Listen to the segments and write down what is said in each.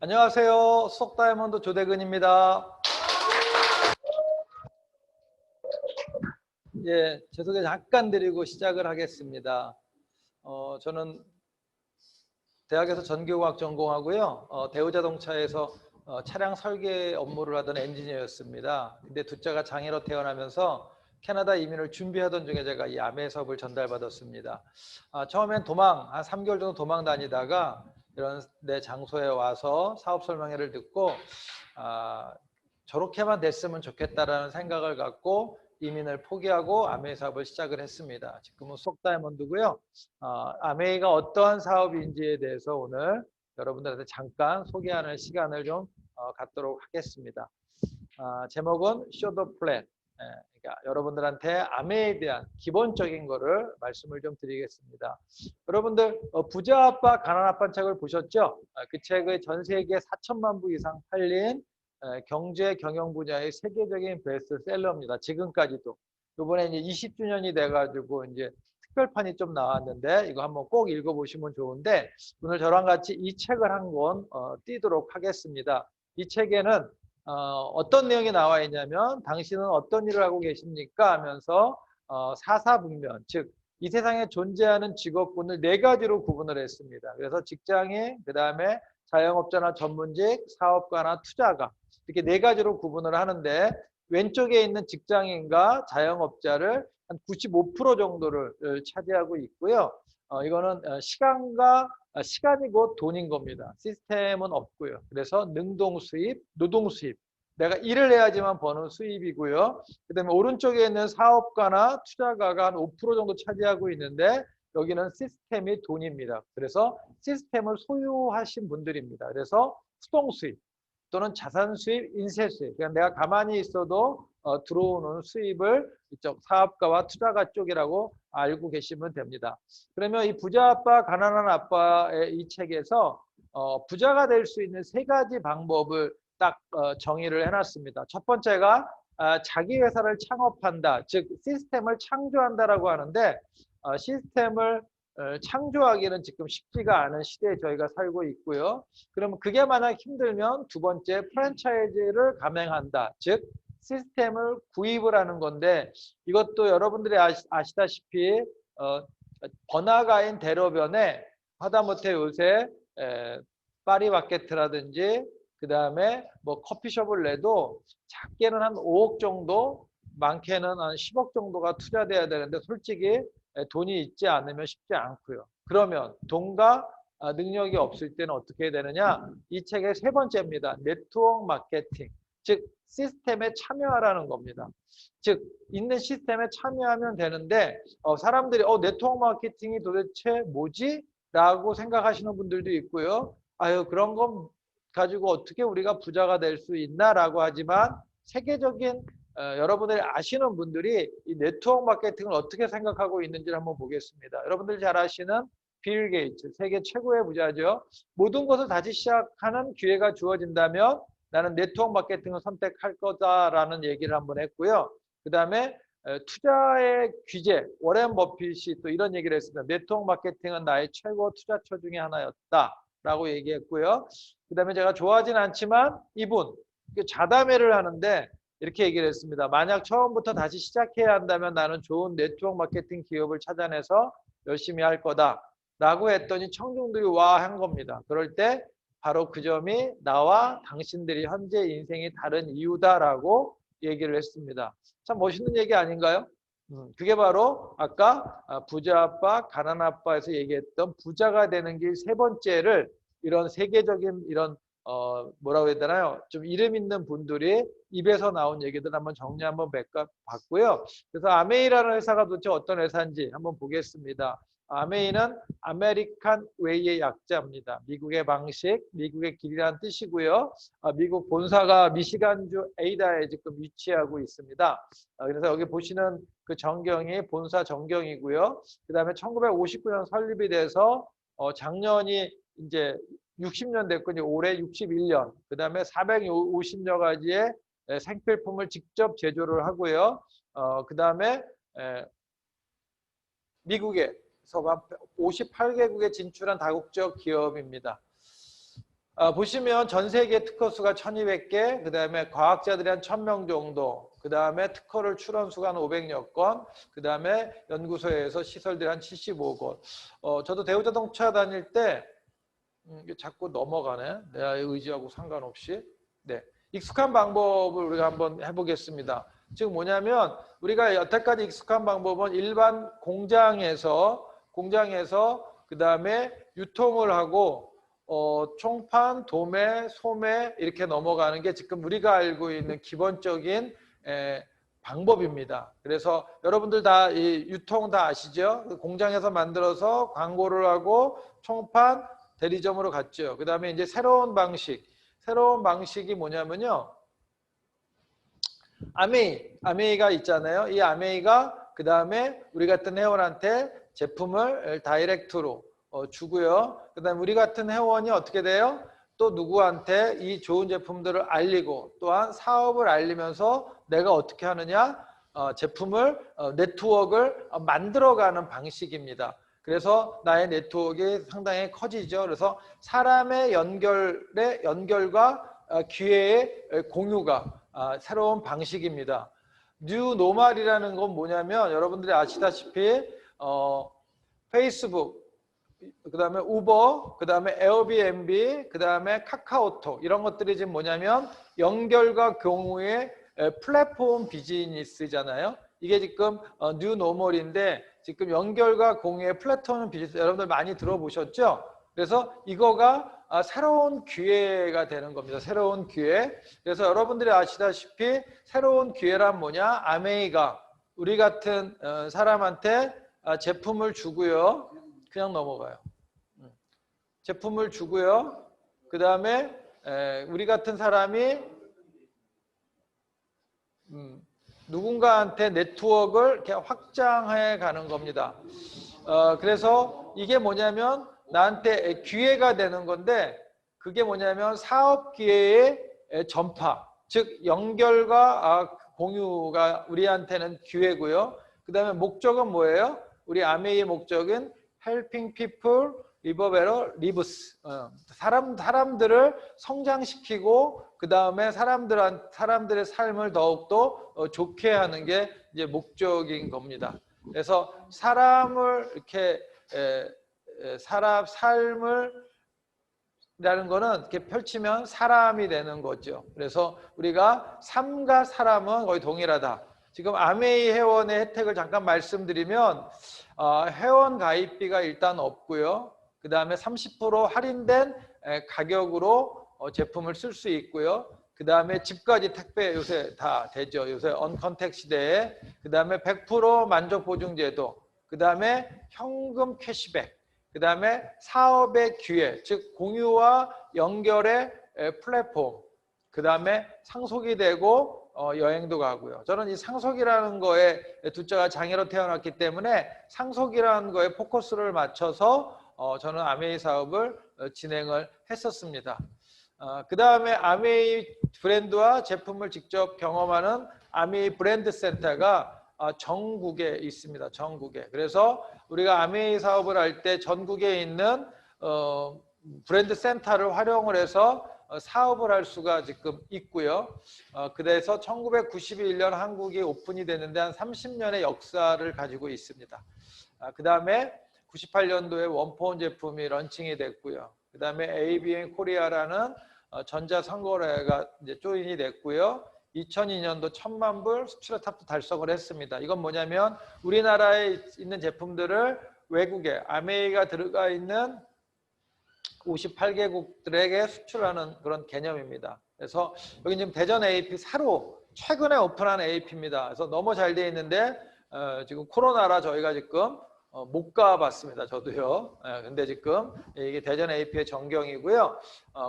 안녕하세요. 수석다이아몬드 조대근입니다. 예, 제 소개 잠깐 드리고 시작을 하겠습니다. 저는 대학에서 전기공학 전공하고요. 대우자동차에서 차량 설계 업무를 하던 엔지니어였습니다. 근데 둘째가 장애로 태어나면서 캐나다 이민을 준비하던 중에 제가 이 아메 사업을 전달받았습니다. 처음엔 한 3개월 정도 도망 다니다가 이런 내 장소에 와서 사업 설명회를 듣고 저렇게만 됐으면 좋겠다라는 생각을 갖고 이민을 포기하고 아메이 사업을 시작을 했습니다. 지금은 수석다이아몬드고요. 아메이가 어떠한 사업인지에 대해서 오늘 여러분들한테 잠깐 소개하는 시간을 좀 갖도록 하겠습니다. 제목은 Show the Plan. 그러니까 여러분들한테 아메이에 대한 기본적인 거를 말씀을 좀 드리겠습니다. 여러분들 부자 아빠 가난 아빠 책을 보셨죠? 그 책의 전 세계 4천만 부 이상 팔린 경제 경영 분야의 세계적인 베스트셀러입니다. 지금까지도. 이번에 이제 20주년이 돼가지고 이제 특별판이 좀 나왔는데 이거 한번 꼭 읽어보시면 좋은데 오늘 저랑 같이 이 책을 한 권 띄도록 하겠습니다. 이 책에는 어떤 내용이 나와 있냐면 당신은 어떤 일을 하고 계십니까? 하면서 사사분면, 즉 이 세상에 존재하는 직업군을 4가지로 구분을 했습니다. 그래서 직장인, 그 다음에 자영업자나 전문직, 사업가나 투자가 이렇게 4가지로 구분을 하는데 왼쪽에 있는 직장인과 자영업자를 한 95% 정도를 차지하고 있고요. 이거는 시간이 곧 돈인 겁니다. 시스템은 없고요. 그래서 능동 수입, 노동 수입. 내가 일을 해야지만 버는 수입이고요. 그다음에 오른쪽에 있는 사업가나 투자가가 한 5% 정도 차지하고 있는데 여기는 시스템이 돈입니다. 그래서 시스템을 소유하신 분들입니다. 그래서 수동 수입 또는 자산 수입, 인세 수입. 그러니까 내가 가만히 있어도 들어오는 수입을 이쪽 사업가와 투자가 쪽이라고 알고 계시면 됩니다. 그러면 이 부자 아빠, 가난한 아빠의 이 책에서 부자가 될 수 있는 3가지 방법을 딱 정의를 해놨습니다. 첫 번째가 자기 회사를 창업한다, 즉 시스템을 창조한다라고 하는데 시스템을 창조하기는 지금 쉽지가 않은 시대에 저희가 살고 있고요. 그러면 그게 만약 힘들면 두 번째 프랜차이즈를 감행한다, 즉 시스템을 구입을 하는 건데 이것도 여러분들이 아시다시피 번화가인 대로변에 하다못해 요새 파리바게트라든지 그 다음에 뭐 커피숍을 내도 작게는 한 5억 정도, 많게는 한 10억 정도가 투자돼야 되는데 솔직히 돈이 있지 않으면 쉽지 않고요. 그러면 돈과 능력이 없을 때는 어떻게 되느냐? 이 책의 3번째입니다. 네트워크 마케팅, 즉 시스템에 참여하라는 겁니다. 즉 있는 시스템에 참여하면 되는데 사람들이 네트워크 마케팅이 도대체 뭐지? 라고 생각하시는 분들도 있고요. 아유, 그런 건 가지고 어떻게 우리가 부자가 될 수 있나라고 하지만 세계적인 여러분들이 아시는 분들이 이 네트워크 마케팅을 어떻게 생각하고 있는지를 한번 보겠습니다. 여러분들이 잘 아시는 빌 게이츠, 세계 최고의 부자죠. 모든 것을 다시 시작하는 기회가 주어진다면 나는 네트워크 마케팅을 선택할 거다라는 얘기를 한번 했고요. 그 다음에 투자의 귀재, 워렌 버핏이 또 이런 얘기를 했습니다. 네트워크 마케팅은 나의 최고 투자처 중에 하나였다라고 얘기했고요. 그 다음에 제가 좋아하진 않지만 이분 자담회를 하는데 이렇게 얘기를 했습니다. 만약 처음부터 다시 시작해야 한다면 나는 좋은 네트워크 마케팅 기업을 찾아내서 열심히 할 거다 라고 했더니 청중들이 와 한 겁니다. 그럴 때 바로 그 점이 나와 당신들이 현재 인생이 다른 이유다라고 얘기를 했습니다. 참 멋있는 얘기 아닌가요? 그게 바로 아까 부자 아빠, 가난 아빠에서 얘기했던 부자가 되는 길 3번째를 이런 세계적인 이런 뭐라고 해야 되나요? 좀 이름 있는 분들이 입에서 나온 얘기들 한번 정리 한번 봤고요. 그래서 아메이라는 회사가 도대체 어떤 회사인지 한번 보겠습니다. 아메이는 아메리칸 웨이의 약자입니다. 미국의 방식, 미국의 길이라는 뜻이고요. 미국 본사가 미시간주 에이다에 지금 위치하고 있습니다. 그래서 여기 보시는 그 전경이 본사 전경이고요. 그 다음에 1959년 설립이 돼서 작년이 이제 60년 됐고 올해 61년. 그 다음에 450여 가지의 생필품을 직접 제조를 하고요. 그 다음에 미국에서 58개국에 진출한 다국적 기업입니다. 보시면 전 세계 특허 수가 1200개, 그 다음에 과학자들이 한 1000명 정도, 그 다음에 특허를 출원 수가 한 500여 건, 그 다음에 연구소에서 시설들이 한 75곳. 저도 대우자동차 다닐 때 이게 자꾸 넘어가네. 내가 의지하고 상관없이. 네, 익숙한 방법을 우리가 한번 해보겠습니다. 즉 뭐냐면 우리가 여태까지 익숙한 방법은 일반 공장에서 그 다음에 유통을 하고 총판, 도매, 소매 이렇게 넘어가는 게 지금 우리가 알고 있는 기본적인 방법입니다. 그래서 여러분들 다 이 유통 다 아시죠? 공장에서 만들어서 광고를 하고 총판, 대리점으로 갔죠. 그 다음에 이제 새로운 방식이 뭐냐면요. 아메이가 있잖아요. 이 아메이가 그 다음에 우리 같은 회원한테 제품을 다이렉트로 주고요. 그 다음에 우리 같은 회원이 어떻게 돼요? 또 누구한테 이 좋은 제품들을 알리고 또한 사업을 알리면서 내가 어떻게 하느냐? 제품을 네트워크를 만들어가는 방식입니다. 그래서 나의 네트워크가 상당히 커지죠. 그래서 사람의 연결과 기회의 공유가 새로운 방식입니다. 뉴 노멀이라는 건 뭐냐면 여러분들이 아시다시피 페이스북, 그 다음에 우버, 그 다음에 에어비앤비, 그 다음에 카카오톡 이런 것들이 지금 뭐냐면 연결과 공유의 플랫폼 비즈니스잖아요. 이게 지금 뉴 노멀인데 지금 연결과 공유의 플랫폼 비즈니스 여러분들 많이 들어보셨죠? 그래서 이거가 새로운 기회가 되는 겁니다. 새로운 기회. 그래서 여러분들이 아시다시피 새로운 기회란 뭐냐? 아메이가 우리 같은 사람한테 제품을 주고요. 그냥 넘어가요. 제품을 주고요. 그 다음에 우리 같은 사람이 누군가한테 네트워크를 이렇게 확장해 가는 겁니다. 그래서 이게 뭐냐면 나한테 기회가 되는 건데 그게 뭐냐면 사업 기회의 전파, 즉 연결과 공유가 우리한테는 기회고요. 그 다음에 목적은 뭐예요? 우리 아메이의 목적은 helping people live better lives. 사람들을 성장시키고 그 다음에 사람들의 삶을 더욱더 좋게 하는 게 이제 목적인 겁니다. 그래서 사람을 이렇게 삶을 라는 거는 이렇게 펼치면 사람이 되는 거죠. 그래서 우리가 삶과 사람은 거의 동일하다. 지금 아메이 회원의 혜택을 잠깐 말씀드리면 회원 가입비가 일단 없고요. 그 다음에 30% 할인된 가격으로 제품을 쓸 수 있고요. 그 다음에 집까지 택배 요새 다 되죠. 요새 언컨택 시대에. 그 다음에 100% 만족 보증 제도. 그 다음에 현금 캐시백. 그 다음에 사업의 기회, 즉 공유와 연결의 플랫폼. 그 다음에 상속이 되고 여행도 가고요. 저는 이 상속이라는 거에 둘째가 장애로 태어났기 때문에 상속이라는 거에 포커스를 맞춰서 저는 아메이 사업을 진행을 했었습니다. 그 다음에 아메이 브랜드와 제품을 직접 경험하는 아메이 브랜드 센터가 전국에 있습니다. 전국에. 그래서 우리가 아메이 사업을 할 때 전국에 있는 브랜드 센터를 활용을 해서 사업을 할 수가 지금 있고요. 그래서 1991년 한국이 오픈이 됐는데 한 30년의 역사를 가지고 있습니다. 그 다음에 98년도에 원포온 제품이 런칭이 됐고요. 그 다음에 ABN 코리아라는 전자선거래가 이제 조인이 됐고요. 2002년도 1000만 불 수출의 탑도 달성을 했습니다. 이건 뭐냐면 우리나라에 있는 제품들을 외국에 아메이가 들어가 있는 58개국들에게 수출하는 그런 개념입니다. 그래서 여기 지금 대전 AP 사로 최근에 오픈한 AP입니다. 그래서 너무 잘 돼 있는데 지금 코로나라 저희가 지금 못 가봤습니다. 저도요. 근데 지금 이게 대전 AP의 전경이고요.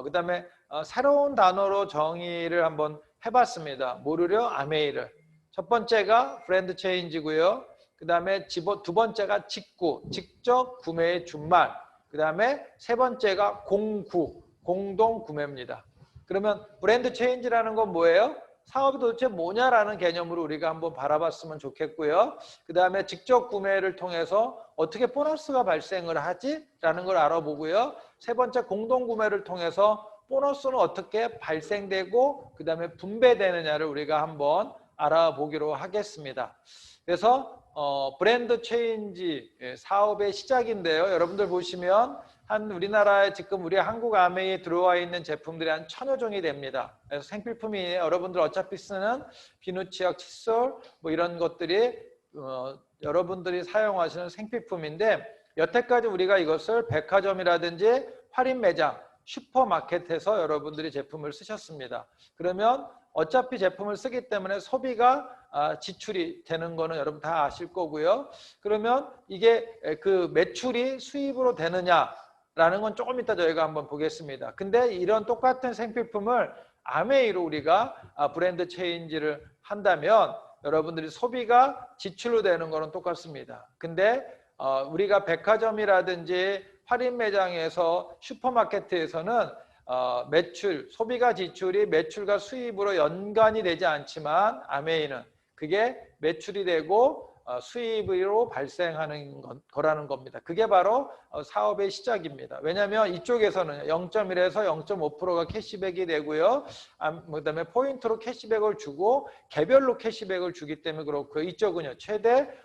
그 다음에 새로운 단어로 정의를 한번 해봤습니다. 뭐를요? 아메이를. 첫 번째가 브랜드 체인지고요. 그 다음에 두 번째가 직접 구매의 준말. 그 다음에 세 번째가 공동 구매입니다. 그러면 브랜드 체인지라는 건 뭐예요? 사업이 도대체 뭐냐라는 개념으로 우리가 한번 바라봤으면 좋겠고요. 그 다음에 직접 구매를 통해서 어떻게 보너스가 발생을 하지? 라는 걸 알아보고요. 세 번째 공동 구매를 통해서 보너스는 어떻게 발생되고 그 다음에 분배되느냐를 우리가 한번 알아보기로 하겠습니다. 그래서 브랜드 체인지 사업의 시작인데요. 여러분들 보시면 한 우리나라에 지금 우리 한국 아메이에 들어와 있는 제품들이 한 1000여 종이 됩니다. 그래서 생필품이 여러분들 어차피 쓰는 비누, 치약, 칫솔 뭐 이런 것들이 여러분들이 사용하시는 생필품인데 여태까지 우리가 이것을 백화점이라든지 할인 매장, 슈퍼마켓에서 여러분들이 제품을 쓰셨습니다. 그러면 어차피 제품을 쓰기 때문에 소비가 지출이 되는 거는 여러분 다 아실 거고요. 그러면 이게 그 매출이 수입으로 되느냐라는 건 조금 이따 저희가 한번 보겠습니다. 근데 이런 똑같은 생필품을 아메이로 우리가 브랜드 체인지를 한다면 여러분들이 소비가 지출로 되는 거는 똑같습니다. 근데 우리가 백화점이라든지 할인 매장에서 슈퍼마켓에서는 매출, 소비가 지출이 매출과 수입으로 연관이 되지 않지만 아메이는 그게 매출이 되고 수입으로 발생하는 거라는 겁니다. 그게 바로 사업의 시작입니다. 왜냐하면 이쪽에서는 0.1에서 0.5%가 캐시백이 되고요. 그다음에 포인트로 캐시백을 주고 개별로 캐시백을 주기 때문에 그렇고요. 이쪽은요.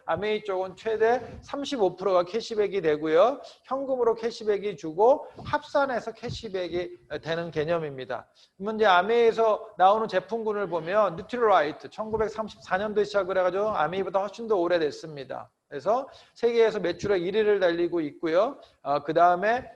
아메이 쪽은 최대 35%가 캐시백이 되고요. 현금으로 캐시백이 주고 합산해서 캐시백이 되는 개념입니다. 그러면 이제 아메이에서 나오는 제품군을 보면 뉴트리라이트 1934년도에 시작을 해가지고 아메이보다 훨씬 더 오래됐습니다. 그래서 세계에서 매출액 1위를 달리고 있고요. 그 다음에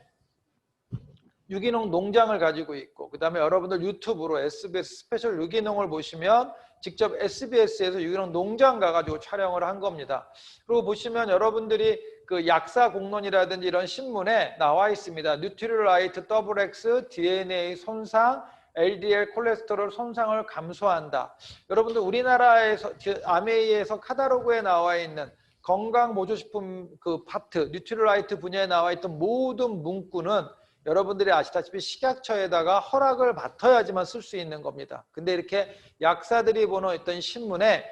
유기농 농장을 가지고 있고 그 다음에 여러분들 유튜브로 SBS 스페셜 유기농을 보시면 직접 SBS에서 유기농 농장 가가지고 촬영을 한 겁니다. 그리고 보시면 여러분들이 그 약사 공론이라든지 이런 신문에 나와 있습니다. 뉴트리라이트 XX DNA 손상 LDL 콜레스테롤 손상을 감소한다. 여러분들 우리나라에서 아메이에서 카탈로그에 나와 있는 건강 보조식품 그 파트 뉴트리라이트 분야에 나와 있던 모든 문구는 여러분들이 아시다시피 식약처에다가 허락을 받아야지만 쓸 수 있는 겁니다. 근데 이렇게 약사들이 보는 어떤 신문에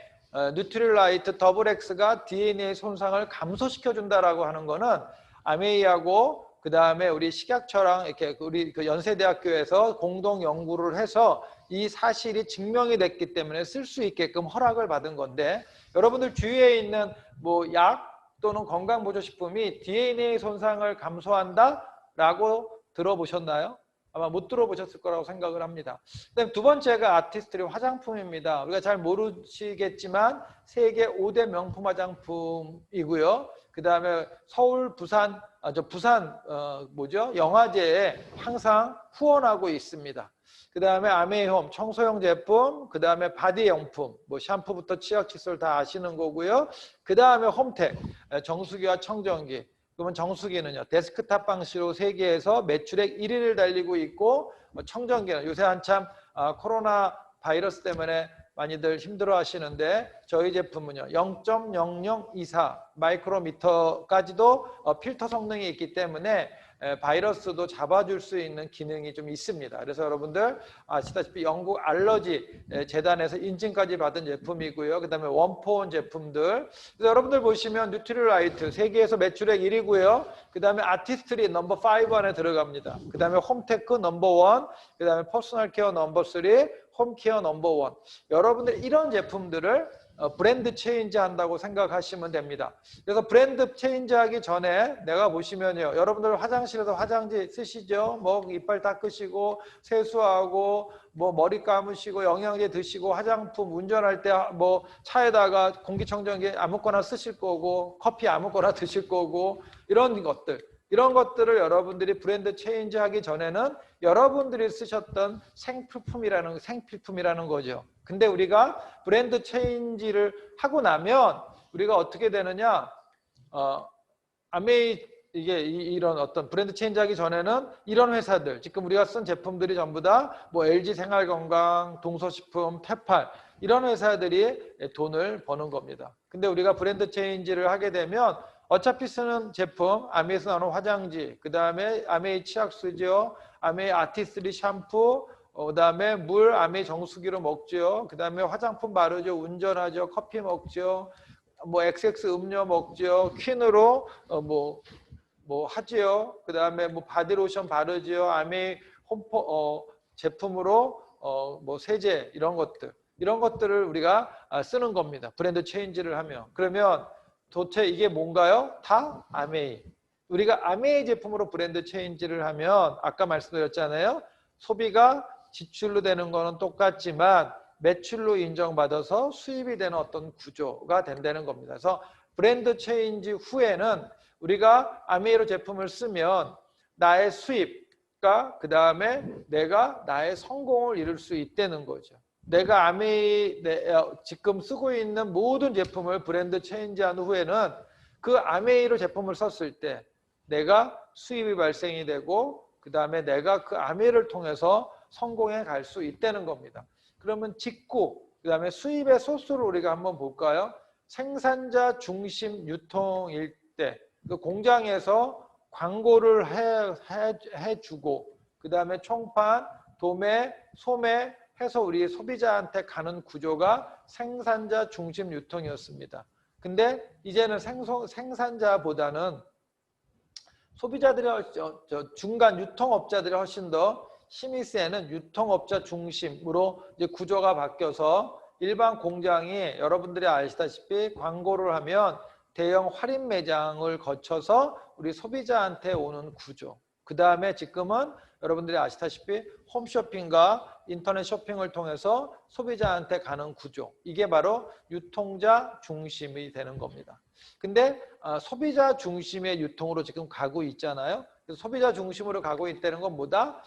뉴트리라이트 XX가 DNA 손상을 감소시켜 준다라고 하는 거는 아메이하고 그 다음에 우리 식약처랑 이렇게 우리 그 연세대학교에서 공동 연구를 해서 이 사실이 증명이 됐기 때문에 쓸 수 있게끔 허락을 받은 건데 여러분들 주위에 있는 뭐 약 또는 건강보조식품이 DNA 손상을 감소한다라고 들어보셨나요? 아마 못 들어보셨을 거라고 생각을 합니다. 그다음 두 번째가 아티스트리 화장품입니다. 우리가 잘 모르시겠지만 세계 5대 명품 화장품이고요. 그 다음에 서울, 부산, 영화제에 항상 후원하고 있습니다. 그 다음에 아메이홈 청소용 제품, 그 다음에 바디용품, 뭐 샴푸부터 치약, 칫솔 다 아시는 거고요. 그 다음에 홈택, 정수기와 청정기. 그러면 정수기는요, 데스크탑 방식으로 세계에서 매출액 1위를 달리고 있고, 청정기는 요새 한참 코로나 바이러스 때문에 많이들 힘들어 하시는데 저희 제품은요 0.0024 마이크로미터까지도 필터 성능이 있기 때문에 바이러스도 잡아줄 수 있는 기능이 좀 있습니다. 그래서 여러분들 아시다시피 영국 알러지 재단에서 인증까지 받은 제품이고요. 그 다음에 원포원 제품들. 그래서 여러분들 보시면 뉴트리라이트 세계에서 매출액 1위고요. 그 다음에 아티스트리 넘버 5 안에 들어갑니다. 그 다음에 홈테크 넘버 1, 그 다음에 퍼스널 케어 넘버 3, 홈케어 넘버 1. 여러분들 이런 제품들을 브랜드 체인지 한다고 생각하시면 됩니다. 그래서 브랜드 체인지 하기 전에 내가 보시면요. 여러분들 화장실에서 화장지 쓰시죠? 뭐 이빨 닦으시고 세수하고 뭐 머리 감으시고 영양제 드시고 화장품 운전할 때 뭐 차에다가 공기청정기 아무거나 쓰실 거고 커피 아무거나 드실 거고 이런 것들을 여러분들이 브랜드 체인지 하기 전에는 여러분들이 쓰셨던 생필품이라는 거죠. 근데 우리가 브랜드 체인지를 하고 나면 우리가 어떻게 되느냐? 아메이 이게 이런 어떤 브랜드 체인지 하기 전에는 이런 회사들 지금 우리가 쓴 제품들이 전부 다 뭐 LG 생활건강, 동서식품, 테팔 이런 회사들이 돈을 버는 겁니다. 근데 우리가 브랜드 체인지를 하게 되면 어차피 쓰는 제품, 아메이에서 나오는 화장지, 그 다음에 아메이 치약수죠, 아메이 아티스트리 샴푸, 그 다음에 물, 아메이 정수기로 먹죠. 그 다음에 화장품 바르죠, 운전하죠, 커피 먹죠, 뭐 XX 음료 먹죠, 퀸으로 뭐 하지요. 그 다음에 뭐 바디로션 바르지요, 아메이 제품으로 뭐 세제 이런 것들을 우리가 쓰는 겁니다. 브랜드 체인지를 하면. 그러면 도대체 이게 뭔가요? 다 아메이. 우리가 아메이 제품으로 브랜드 체인지를 하면 아까 말씀드렸잖아요. 소비가 지출로 되는 거는 똑같지만 매출로 인정받아서 수입이 되는 어떤 구조가 된다는 겁니다. 그래서 브랜드 체인지 후에는 우리가 아메이로 제품을 쓰면 나의 수입과 그 다음에 내가 나의 성공을 이룰 수 있다는 거죠. 내가 아메이 지금 쓰고 있는 모든 제품을 브랜드 체인지한 후에는 그 아메이로 제품을 썼을 때 내가 수입이 발생이 되고 그 다음에 내가 그 아메이를 통해서 성공해 갈 수 있다는 겁니다. 그러면 직구, 그 다음에 수입의 소스를 우리가 한번 볼까요? 생산자 중심 유통일 때 그 공장에서 광고를 해주고 그 다음에 총판, 도매, 소매 해서 우리 소비자한테 가는 구조가 생산자 중심 유통이었습니다. 근데 이제는 생산자보다는 소비자들이 중간 유통업자들이 훨씬 더 힘이 세는 유통업자 중심으로 이제 구조가 바뀌어서 일반 공장이 여러분들이 아시다시피 광고를 하면 대형 할인 매장을 거쳐서 우리 소비자한테 오는 구조. 그 다음에 지금은 여러분들이 아시다시피 홈쇼핑과 인터넷 쇼핑을 통해서 소비자한테 가는 구조. 이게 바로 유통자 중심이 되는 겁니다. 근데 소비자 중심의 유통으로 지금 가고 있잖아요. 그래서 소비자 중심으로 가고 있다는 건 뭐다?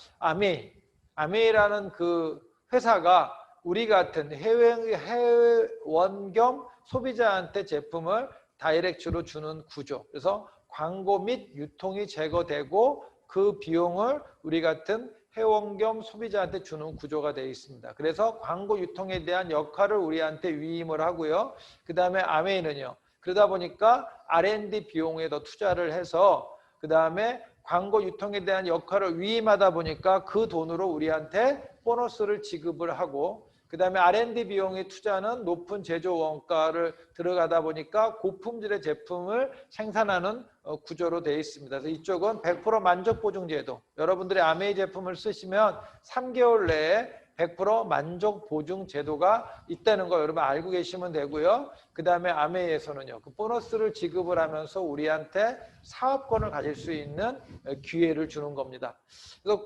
아메이라는 그 회사가 우리 같은 회원 겸 소비자한테 제품을 다이렉트로 주는 구조. 그래서 광고 및 유통이 제거되고 그 비용을 우리 같은 회원 겸 소비자한테 주는 구조가 되어 있습니다. 그래서 광고 유통에 대한 역할을 우리한테 위임을 하고요. 그 다음에 아메이는요. 그러다 보니까 R&D 비용에 더 투자를 해서 그 다음에 광고 유통에 대한 역할을 위임하다 보니까 그 돈으로 우리한테 보너스를 지급을 하고 그 다음에 R&D 비용의 투자는 높은 제조 원가를 들어가다 보니까 고품질의 제품을 생산하는 구조로 되어 있습니다. 그래서 이쪽은 100% 만족 보증 제도. 여러분들이 아메이 제품을 쓰시면 3개월 내에 100% 만족 보증 제도가 있다는 거 여러분 알고 계시면 되고요. 그 다음에 아메이에서는요. 그 보너스를 지급을 하면서 우리한테 사업권을 가질 수 있는 기회를 주는 겁니다. 그래서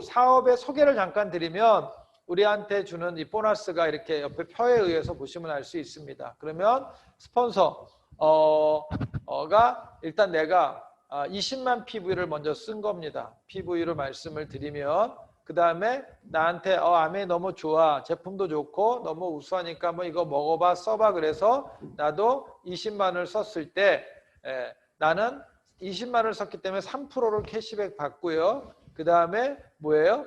사업의 소개를 잠깐 드리면 우리한테 주는 이 보너스가 이렇게 옆에 표에 의해서 보시면 알 수 있습니다. 그러면 스폰서가 일단 내가 20만 PV를 먼저 쓴 겁니다. PV를 말씀을 드리면 그 다음에 나한테 아메이 너무 좋아. 제품도 좋고 너무 우수하니까 뭐 이거 먹어봐 써봐 그래서 나도 20만을 썼을 때 나는 20만을 썼기 때문에 3%를 캐시백 받고요. 그 다음에 뭐예요?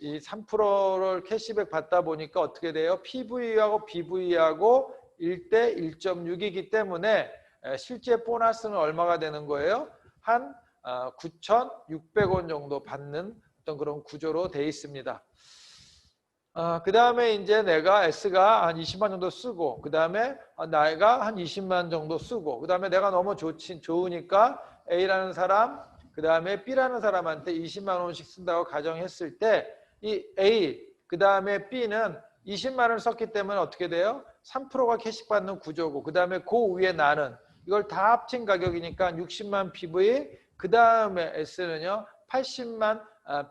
이 3%를 캐시백 받다 보니까 어떻게 돼요? PV하고 BV하고 1대 1.6이기 때문에 실제 보너스는 얼마가 되는 거예요? 한 9,600원 정도 받는 어떤 그런 구조로 되어 있습니다. 그 다음에 이제 내가 S가 한 20만 정도 쓰고 그 다음에 나이가 한 20만 정도 쓰고 그 다음에 내가 너무 좋으니까 A라는 사람 그 다음에 B라는 사람한테 20만 원씩 쓴다고 가정했을 때 이 A 그 다음에 B는 20만 원을 썼기 때문에 어떻게 돼요? 3%가 캐시 받는 구조고 그 다음에 그 위에 나는 이걸 다 합친 가격이니까 60만 PV 그 다음에 S는요 80만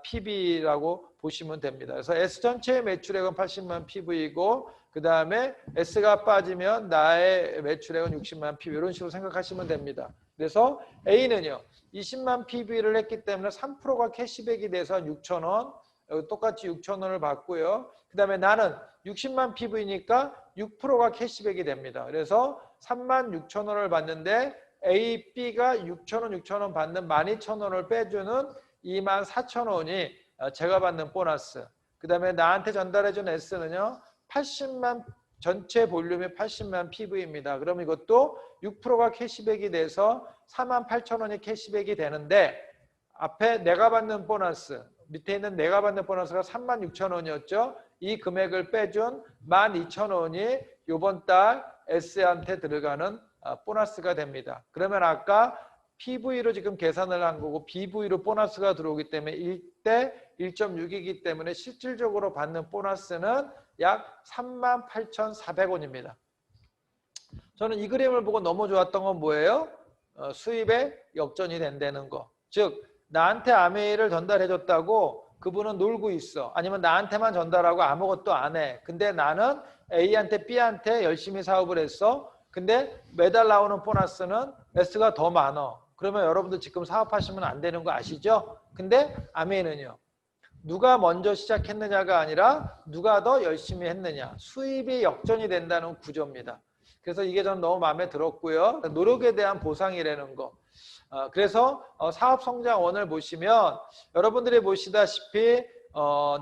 PB라고 보시면 됩니다. 그래서 S 전체의 매출액은 80만 PV이고 그 다음에 S가 빠지면 나의 매출액은 60만 PV 이런 식으로 생각하시면 됩니다. 그래서 A는요 20만 PV를 했기 때문에 3%가 캐시백이 돼서 6,000원 똑같이 6,000원을 받고요. 그 다음에 나는 60만 PV니까 6%가 캐시백이 됩니다. 그래서 36,000원을 받는데 A, B가 6,000원 받는 12,000원을 빼주는 24,000원이 제가 받는 보너스. 그 다음에 나한테 전달해준 S는요. 80만 전체 볼륨이 80만 PV입니다. 그럼 이것도 6%가 캐시백이 돼서 48,000원이 캐시백이 되는데 앞에 내가 받는 보너스 밑에 있는 내가 받는 보너스가 36,000원이었죠. 이 금액을 빼준 12,000원이 이번 달 S한테 들어가는 보너스가 됩니다. 그러면 아까 PV로 지금 계산을 한 거고 BV로 보너스가 들어오기 때문에 1대 1.6이기 때문에 실질적으로 받는 보너스는 약 38,400원입니다. 저는 이 그림을 보고 너무 좋았던 건 뭐예요? 수입에 역전이 된다는 거. 즉 나한테 아메이를 전달해줬다고 그분은 놀고 있어. 아니면 나한테만 전달하고 아무것도 안 해. 근데 나는 A한테 B한테 열심히 사업을 했어. 근데 매달 나오는 보너스는 S가 더 많아. 그러면 여러분들 지금 사업하시면 안 되는 거 아시죠? 근데 아메이는요. 누가 먼저 시작했느냐가 아니라 누가 더 열심히 했느냐. 수입이 역전이 된다는 구조입니다. 그래서 이게 전 너무 마음에 들었고요. 노력에 대한 보상이라는 거. 그래서 사업성장원을 보시면 여러분들이 보시다시피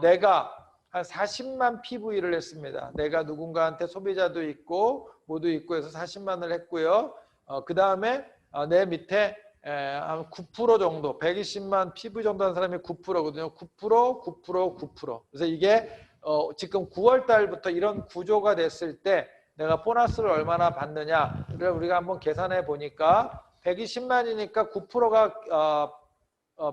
내가 한 40만 PV를 했습니다. 내가 누군가한테 소비자도 있고 모두 있고 해서 40만을 했고요. 그 다음에 내 밑에 한 9% 정도, 120만 PV 정도 하는 사람이 9%거든요. 9%, 9%, 9%. 그래서 이게 지금 9월 달부터 이런 구조가 됐을 때 내가 보너스를 얼마나 받느냐를 우리가 한번 계산해 보니까 120만이니까 9%가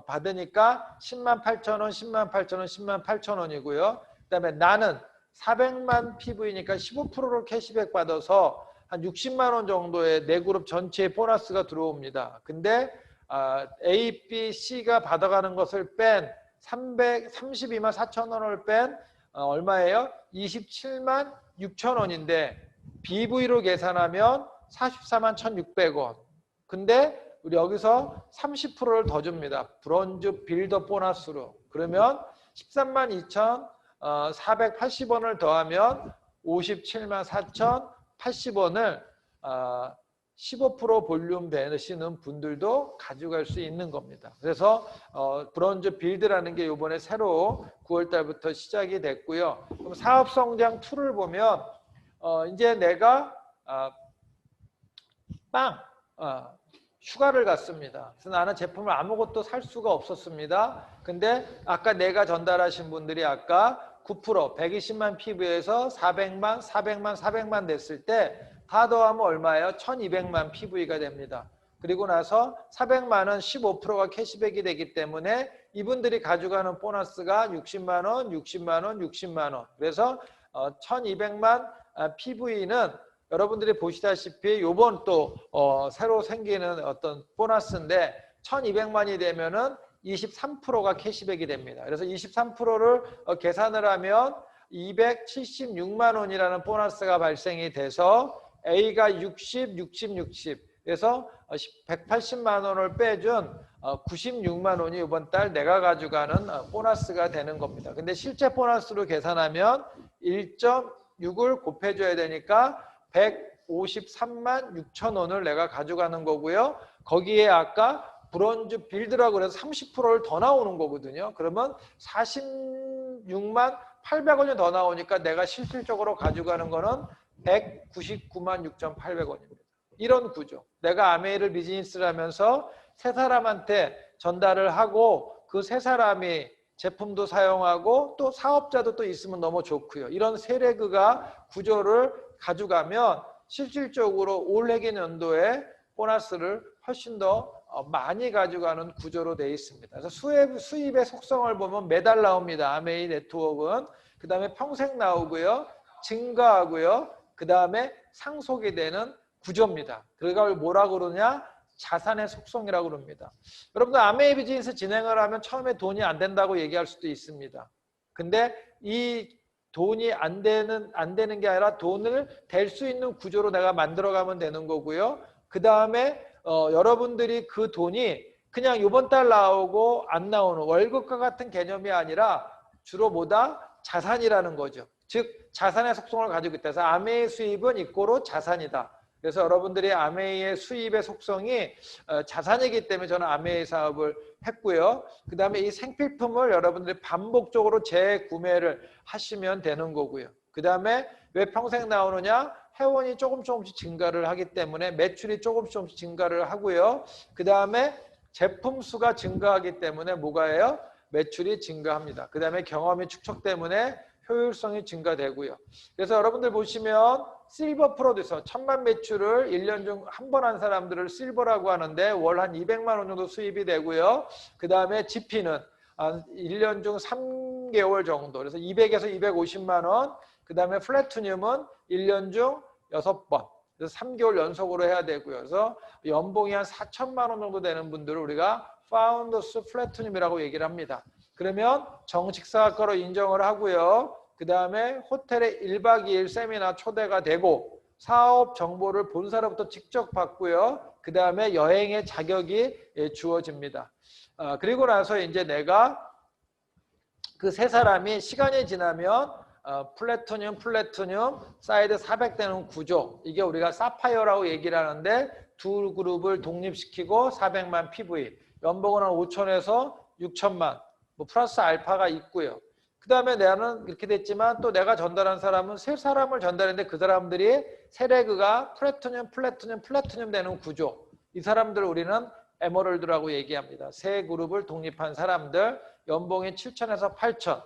받으니까 10만 8천 원, 10만 8천 원, 10만 8천 원이고요. 그다음에 나는 400만 PV니까 15%를 캐시백 받아서 한 60만 원 정도의 내 그룹 전체의 보너스가 들어옵니다. 근데 A, B, C가 받아가는 것을 뺀 32만 4천 원을 뺀 얼마예요? 27만 6천 원인데 BV로 계산하면 44만 1,600원. 근데 우리 여기서 30%를 더 줍니다. 브론즈 빌더 보너스로. 그러면 13만 2,480원을 더하면 57만 4,080원을 15% 볼륨 되시는 분들도 가져갈 수 있는 겁니다. 그래서 브론즈 빌드라는 게 이번에 새로 9월 달부터 시작이 됐고요. 그럼 사업성장 2를 보면 이제 내가 휴가를 갔습니다. 그래서 나는 제품을 아무것도 살 수가 없었습니다. 근데 아까 내가 전달하신 분들이 아까 9% 120만 PV에서 400만, 400만, 400만 됐을 때 다 더하면 얼마예요? 1200만 PV가 됩니다. 그리고 나서 400만은 15%가 캐시백이 되기 때문에 이분들이 가져가는 보너스가 60만 원, 60만 원, 60만 원. 그래서 1200만 PV는 여러분들이 보시다시피 요번 또 새로 생기는 어떤 보너스인데 1200만이 되면은 23%가 캐시백이 됩니다. 그래서 23%를 계산을 하면 276만 원이라는 보너스가 발생이 돼서 A가 60, 60, 60 그래서 180만 원을 빼준 96만 원이 이번 달 내가 가져가는 보너스가 되는 겁니다. 근데 실제 보너스로 계산하면 1.6을 곱해줘야 되니까 153만 6천 원을 내가 가져가는 거고요. 거기에 아까 브론즈 빌드라고 그래서 30%를 더 나오는 거거든요. 그러면 46만 800원이 더 나오니까 내가 실질적으로 가져가는 거는 199만 6,800원입니다. 이런 구조. 내가 아메이를 비즈니스를 하면서 세 사람한테 전달을 하고 그 세 사람이 제품도 사용하고 또 사업자도 또 있으면 너무 좋고요. 이런 세레그가 구조를 가져가면 실질적으로 올해기 연도에 보너스를 훨씬 더 많이 가져가는 구조로 되어 있습니다. 그래서 수입의 속성을 보면 매달 나옵니다. 아메이 네트워크는. 그 다음에 평생 나오고요. 증가하고요. 그 다음에 상속이 되는 구조입니다. 그걸 뭐라고 그러냐? 자산의 속성이라고 그럽니다. 여러분들 아메이 비즈니스 진행을 하면 처음에 돈이 안 된다고 얘기할 수도 있습니다. 근데 이 돈이 안 되는 게 아니라 돈을 댈 수 있는 구조로 내가 만들어가면 되는 거고요. 그 다음에 여러분들이 그 돈이 그냥 이번 달 나오고 안 나오는 월급과 같은 개념이 아니라 주로 뭐다? 자산이라는 거죠. 즉 자산의 속성을 가지고 있다. 그래서 아메이 수입은 이꼬로 자산이다. 그래서 여러분들이 아메이의 수입의 속성이 자산이기 때문에 저는 아메이 사업을 했고요. 그 다음에 이 생필품을 여러분들이 반복적으로 재구매를 하시면 되는 거고요. 그 다음에 왜 평생 나오느냐? 회원이 조금씩 증가를 하기 때문에 매출이 조금씩 증가를 하고요. 그 다음에 제품 수가 증가하기 때문에 뭐가 해요? 매출이 증가합니다. 그 다음에 경험이 축적 때문에 효율성이 증가되고요. 그래서 여러분들 보시면 실버 프로듀서 1000만 매출을 1년 중 한 번 한 사람들을 실버라고 하는데 월 한 200만 원 정도 수입이 되고요. 그 다음에 GP는 1년 중 3개월 정도, 그래서 200에서 250만 원. 그 다음에 플래티늄은 1년 중 6번, 그래서 3개월 연속으로 해야 되고요. 그래서 연봉이 한 4천만 원 정도 되는 분들을 우리가 파운더스 플래티늄이라고 얘기를 합니다. 그러면 정식 사학과로 인정을 하고요. 그 다음에 호텔에 1박 2일 세미나 초대가 되고 사업 정보를 본사로부터 직접 받고요. 그 다음에 여행의 자격이 주어집니다. 그리고 나서 이제 내가 그 세 사람이 시간이 지나면 플래티늄 사이드 400되는 구조, 이게 우리가 사파이어라고 얘기를 하는데 두 그룹을 독립시키고 400만 PV, 연봉은 한 5천에서 6천만, 뭐 플러스 알파가 있고요. 그 다음에 나는 이렇게 됐지만 또 내가 전달한 사람은 세 사람을 전달했는데 그 사람들이 세레그가 플래티늄 되는 구조, 이 사람들을 우리는 에머럴드라고 얘기합니다. 세 그룹을 독립한 사람들, 연봉이 7천에서 8천.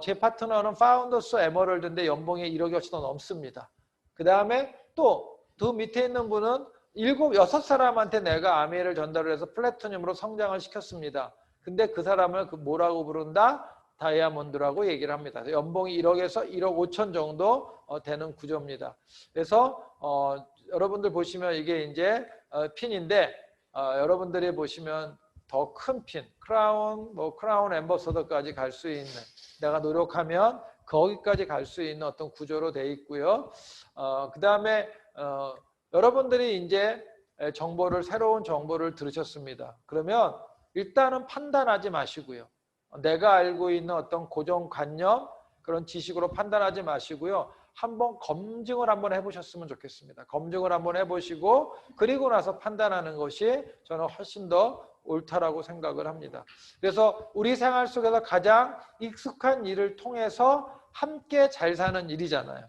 제 파트너는 파운더스 에머럴드인데 연봉이 1억이 훨씬 더 넘습니다. 그 다음에 또 그 밑에 있는 분은 6사람한테 내가 아메이를 전달을 해서 플래티늄으로 성장을 시켰습니다. 근데 그 사람을 뭐라고 부른다? 다이아몬드라고 얘기를 합니다. 연봉이 1억에서 1억 5천 정도 되는 구조입니다. 그래서 여러분들 보시면 이게 이제 핀인데 여러분들이 보시면 더 큰 핀, 크라운 앰버서더까지 갈 수 있는, 내가 노력하면 거기까지 갈 수 있는 어떤 구조로 돼 있고요. 그 다음에 여러분들이 이제 새로운 정보를 들으셨습니다. 그러면 일단은 판단하지 마시고요. 내가 알고 있는 어떤 고정관념, 그런 지식으로 판단하지 마시고요. 한번 검증을 한번 해보셨으면 좋겠습니다. 검증을 한번 해보시고 그리고 나서 판단하는 것이 저는 훨씬 더 옳다라고 생각을 합니다. 그래서 우리 생활 속에서 가장 익숙한 일을 통해서 함께 잘 사는 일이잖아요.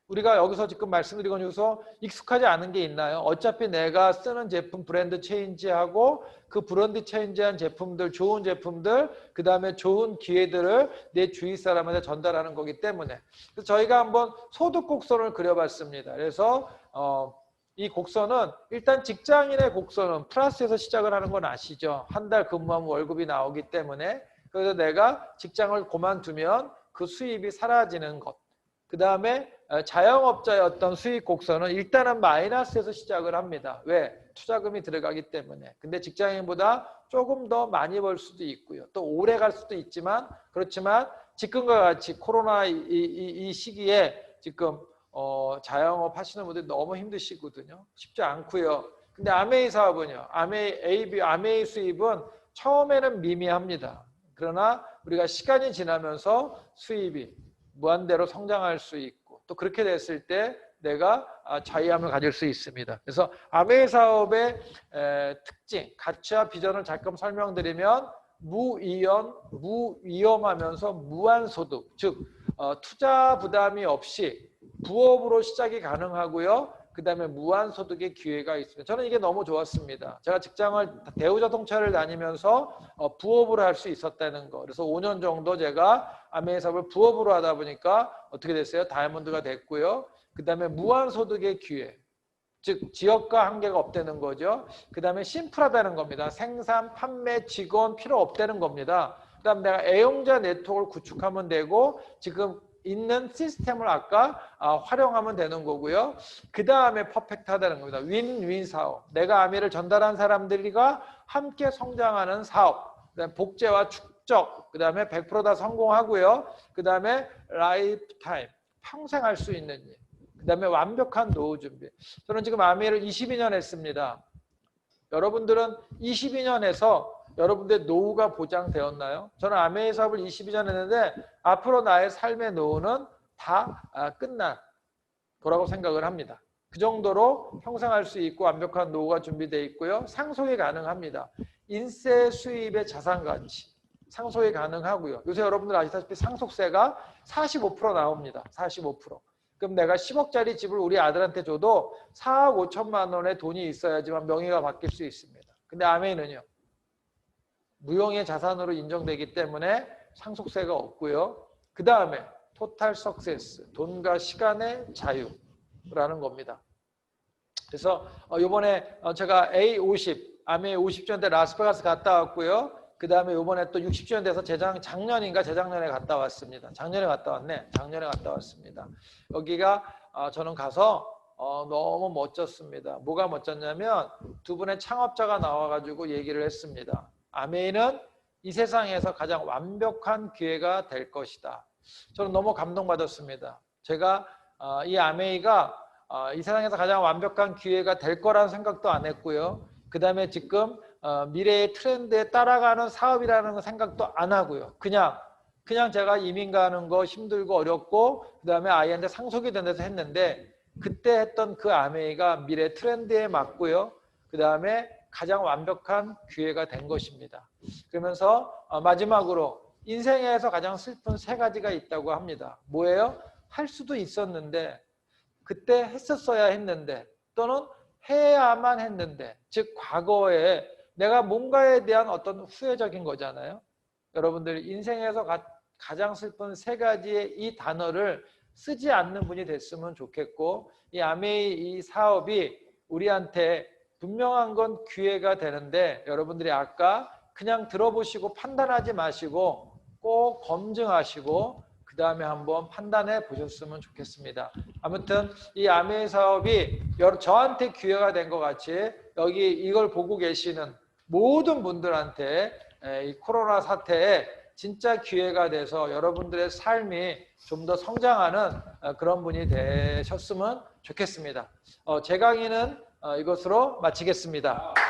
우리가 여기서 지금 말씀드리고 여기서 익숙하지 않은 게 있나요? 어차피 내가 쓰는 제품 브랜드 체인지하고 그 브랜드 체인지한 제품들, 좋은 제품들, 그 다음에 좋은 기회들을 내 주위 사람한테 전달하는 거기 때문에. 그래서 저희가 한번 소득 곡선을 그려봤습니다. 그래서 이 곡선은 일단 직장인의 곡선은 플러스에서 시작을 하는 건 아시죠? 한 달 근무하면 월급이 나오기 때문에. 그래서 내가 직장을 그만두면 그 수입이 사라지는 것. 그 다음에 자영업자의 어떤 수익 곡선은 일단은 마이너스에서 시작을 합니다. 왜? 투자금이 들어가기 때문에. 근데 직장인보다 조금 더 많이 벌 수도 있고요. 또 오래 갈 수도 있지만, 그렇지만 지금과 같이 코로나 이 시기에 지금 자영업 하시는 분들이 너무 힘드시거든요. 쉽지 않고요. 근데 아메이 사업은요. 아메이 수입은 처음에는 미미합니다. 그러나 우리가 시간이 지나면서 수입이 무한대로 성장할 수 있고 또 그렇게 됐을 때 내가 자유함을 가질 수 있습니다. 그래서 아메이 사업의 특징, 가치와 비전을 잠깐 설명드리면 무위험하면서 무한소득, 즉 투자 부담이 없이 부업으로 시작이 가능하고요. 그 다음에 무한소득의 기회가 있습니다. 저는 이게 너무 좋았습니다. 제가 직장을 대우자동차를 다니면서 부업으로 할 수 있었다는 거. 그래서 5년 정도 제가 아메이 사업을 부업으로 하다 보니까 어떻게 됐어요? 다이아몬드가 됐고요. 그 다음에 무한소득의 기회. 즉 지역과 한계가 없다는 거죠. 그 다음에 심플하다는 겁니다. 생산, 판매, 직원 필요 없다는 겁니다. 그 다음에 내가 애용자 네트워크를 구축하면 되고 지금 있는 시스템을 아까 활용하면 되는 거고요. 그 다음에 퍼펙트하다는 겁니다. 윈윈 사업. 내가 아메이를 전달한 사람들과 함께 성장하는 사업. 그다음에 복제와 축적. 그 다음에 100%다 성공하고요. 그 다음에 라이프 타임. 평생 할 수 있는 일. 그 다음에 완벽한 노후 준비. 저는 지금 아메이를 22년 했습니다. 여러분들은 22년 해서 여러분들의 노후가 보장되었나요? 저는 아메이 사업을 22년 했는데 앞으로 나의 삶의 노후는 다 끝난 거라고 생각을 합니다. 그 정도로 평생 할 수 있고 완벽한 노후가 준비되어 있고요. 상속이 가능합니다. 인세 수입의 자산 가치. 상속이 가능하고요. 요새 여러분들 아시다시피 상속세가 45% 나옵니다. 45%. 그럼 내가 10억짜리 집을 우리 아들한테 줘도 4억 5천만 원의 돈이 있어야지만 명의가 바뀔 수 있습니다. 근데 아메이는요. 무형의 자산으로 인정되기 때문에 상속세가 없고요. 그 다음에 토탈 석세스, 돈과 시간의 자유. 라는 겁니다. 그래서 이번에 제가 A50 아메 50주년 때 라스베가스 갔다 왔고요. 그 다음에 이번에 또 60주년 돼서 작년인가 재작년에 갔다 왔습니다. 작년에 갔다 왔네. 작년에 갔다 왔습니다. 여기가 저는 가서 너무 멋졌습니다. 뭐가 멋졌냐면 두 분의 창업자가 나와가지고 얘기를 했습니다. 아메이는 이 세상에서 가장 완벽한 기회가 될 것이다. 저는 너무 감동받았습니다. 제가 이 아메이가 이 세상에서 가장 완벽한 기회가 될 거라는 생각도 안 했고요. 그 다음에 지금 미래의 트렌드에 따라가는 사업이라는 생각도 안 하고요. 그냥 제가 이민 가는 거 힘들고 어렵고 그 다음에 아이한테 상속이 된 데서 했는데 그때 했던 그 아메이가 미래 트렌드에 맞고요. 그 다음에 가장 완벽한 기회가 된 것입니다. 그러면서 마지막으로 인생에서 가장 슬픈 세 가지가 있다고 합니다. 뭐예요? 할 수도 있었는데 그때 했었어야 했는데 또는 해야만 했는데 즉 과거에 내가 뭔가에 대한 어떤 후회적인 거잖아요. 여러분들 인생에서 가장 슬픈 세 가지의 이 단어를 쓰지 않는 분이 됐으면 좋겠고 이 아메이 이 사업이 우리한테 분명한 건 기회가 되는데 여러분들이 아까 그냥 들어보시고 판단하지 마시고 꼭 검증하시고 그 다음에 한번 판단해 보셨으면 좋겠습니다. 아무튼 이 아메이 사업이 저한테 기회가 된 것 같이 여기 이걸 보고 계시는 모든 분들한테 이 코로나 사태에 진짜 기회가 돼서 여러분들의 삶이 좀 더 성장하는 그런 분이 되셨으면 좋겠습니다. 제 강의는 이것으로 마치겠습니다.